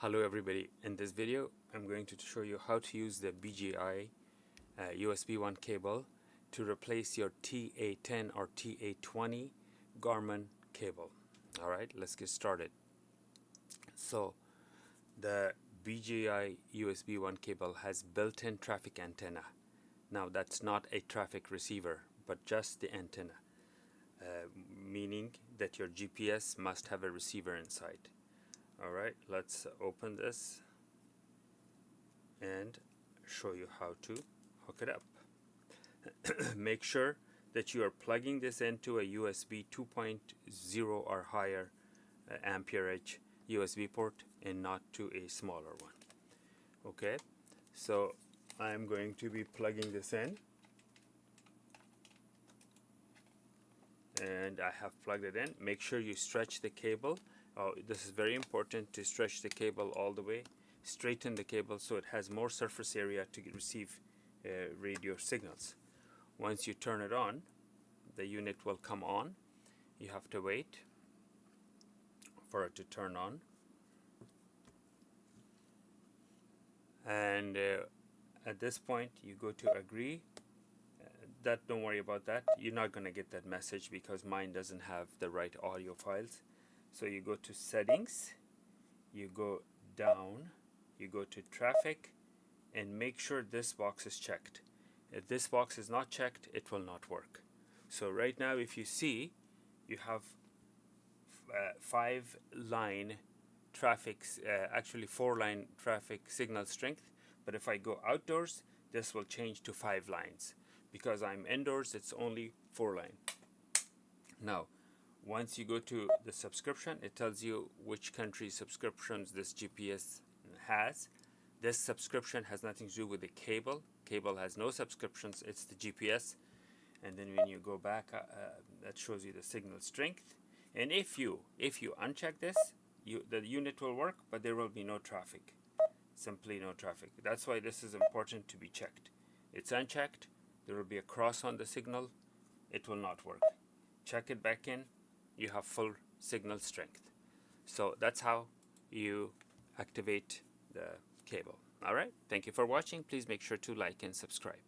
Hello everybody, in this video I'm going to show you how to use the BGI USB1 cable to replace your TA10 or TA20 Garmin cable. Alright, let's get started. So the BGI USB1 cable has built-in traffic antenna. Now that's not a traffic receiver but just the antenna, meaning that your GPS must have a receiver inside. Alright, let's open this and show you how to hook it up. Make sure that you are plugging this into a USB 2.0 or higher amperage USB port and not to a smaller one. Okay, so I'm going to be plugging this in, and I have plugged it in. Make sure you stretch the cable. This is very important, to stretch the cable all the way, straighten the cable so it has more surface area to receive radio signals. Once you turn it on, the unit will come on. You have to wait for it to turn on, and at this point you go to agree. Don't worry about that, you're not going to get that message because mine doesn't have the right audio files. So you go to settings, you go down, you go to traffic, and make sure this box is checked. If this box is not checked, it will not work. So right now, if you see, you have 5-line traffic, actually 4-line traffic signal strength. But if I go outdoors, this will change to 5 lines. Because I'm indoors, it's only 4 line. Now, once you go to the subscription, it tells you which country subscriptions this GPS has. This subscription has nothing to do with the cable. Cable has no subscriptions, it's the GPS. And then when you go back, that shows you the signal strength. And if you uncheck this, the unit will work, but there will be no traffic. Simply no traffic. That's why this is important to be checked. It's unchecked, there will be a cross on the signal, it will not work. Check it back in, you have full signal strength. So that's how you activate the cable. Alright, thank you for watching. Please make sure to like and subscribe.